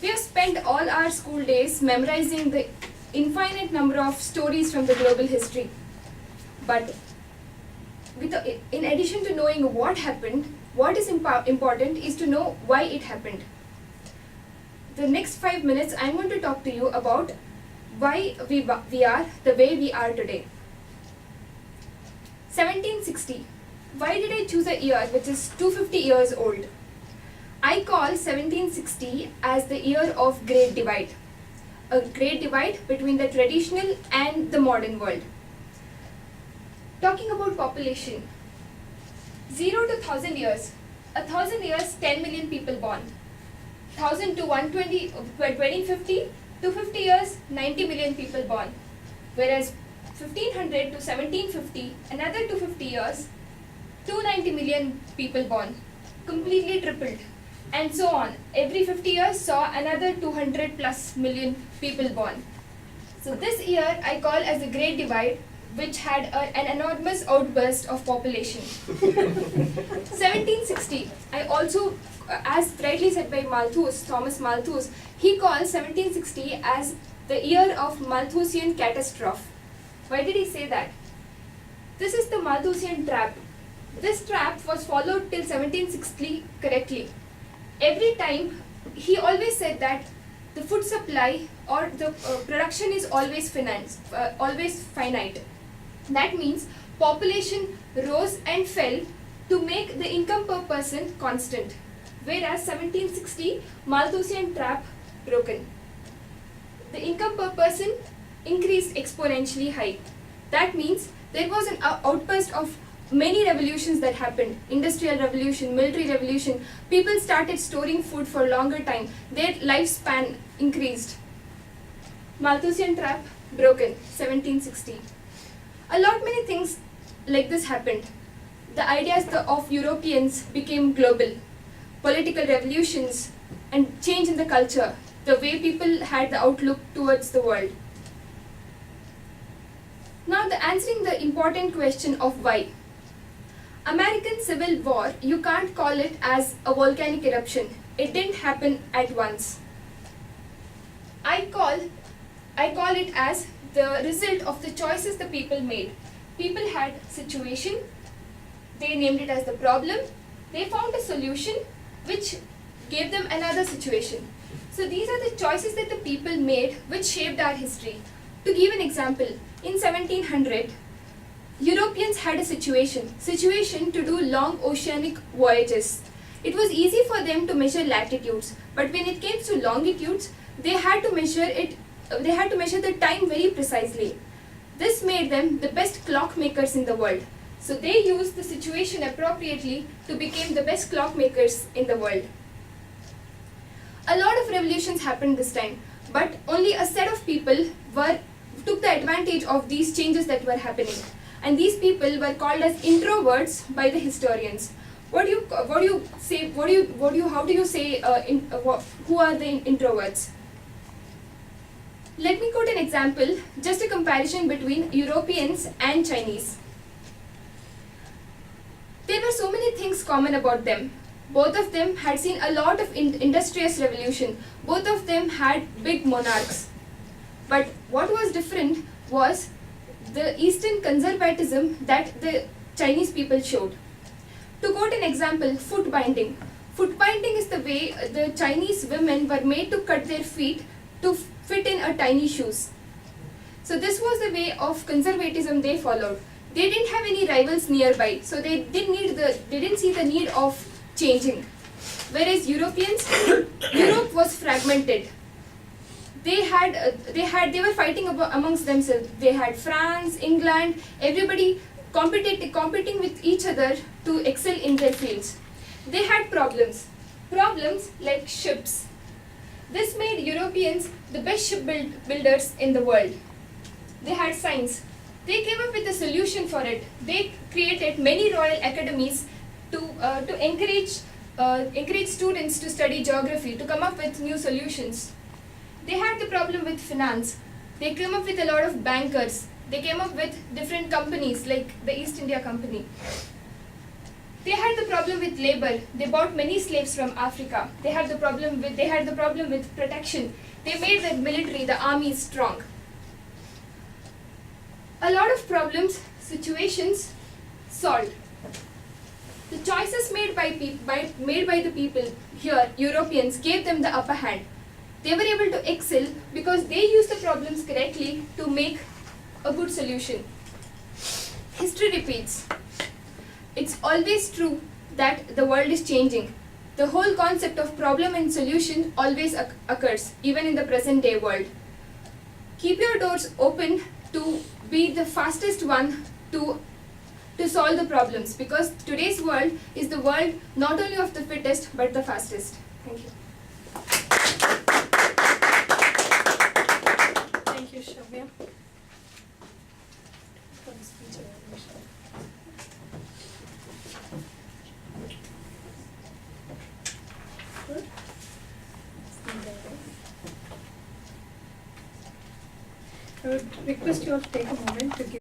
We have spent all our school days memorizing the infinite number of stories from the global history. But in addition to knowing what happened, what is important is to know why it happened. The next 5 minutes, I'm going to talk to you about why we are the way we are today. 1760. Why did I choose a year which is 250 years old? I call 1760 as the year of Great Divide. A great divide between the traditional and the modern world. Talking about population. 0 to 1000 years. 1000 years, 10 million people born. 1000 to 2050, 250 years, 90 million people born. Whereas 1500 to 1750, another 250 years, 290 million people born. Completely tripled. And so on. Every 50 years saw another 200 plus million people born. So this year I call as the Great Divide, which had an enormous outburst of population. 1760, I also, as rightly said by Thomas Malthus, he calls 1760 as the year of Malthusian catastrophe. Why did he say that? This is the Malthusian trap. This trap was followed till 1760 correctly. Every time, he always said that the food supply or the production is always finite. That means population rose and fell to make the income per person constant. Whereas 1760, Malthusian trap broken. The income per person increased exponentially high. That means there was an outburst of many revolutions that happened. Industrial revolution, military revolution. People started storing food for a longer time. Their lifespan increased. Malthusian trap broken, 1760. A lot many things like this happened. The ideas of Europeans became global. Political revolutions and change in the culture. The way people had the outlook towards the world. Now answering the important question of why. American Civil War, you can't call it as a volcanic eruption. It didn't happen at once. I call it as the result of the choices the people made. People had situation, they named it as the problem, they found a solution which gave them another situation. So these are the choices that the people made which shaped our history. To give an example, in 1700, Europeans had a situation to do long oceanic voyages. It was easy for them to measure latitudes, but when it came to longitudes, they had to measure the time very precisely. This made them the best clockmakers in the world. So they used the situation appropriately to become the best clockmakers in the world. A lot of revolutions happened this time, but only a set of people took the advantage of these changes that were happening. And these people were called as introverts by the historians. How do you say who are the introverts? Let me quote an example, just a comparison between Europeans and Chinese. There were so many things common about them. Both of them had seen a lot of industrious revolution. Both of them had big monarchs. But what was different was the Eastern conservatism that the Chinese people showed. To quote an example, foot binding. Foot binding is the way the Chinese women were made to cut their feet to fit in a tiny shoes. So this was the way of conservatism they followed. They didn't have any rivals nearby, so they didn't see the need of changing. Whereas Europeans, Europe was fragmented. They were fighting amongst themselves. They had France, England, everybody competing with each other to excel in their fields. They had problems like ships. This made Europeans the best ship builders in the world. They had science. They came up with a solution for it. They created many royal academies to encourage students to study geography, to come up with new solutions. They had the problem with finance. They came up with a lot of bankers. They came up with different companies like the East India Company. They had the problem with labor. They bought many slaves from Africa. They had the problem with protection. They made the military, the army strong. A lot of problems, situations solved. The choices made by the people here, Europeans, gave them the upper hand. They were able to excel because they used the problems correctly to make a good solution. History repeats. It's always true that the world is changing. The whole concept of problem and solution always occurs, even in the present day world. Keep your doors open to be the fastest one to solve the problems, because today's world is the world not only of the fittest but the fastest. Thank you. Thank you, Shamya. Good. I would request you all to take a moment to give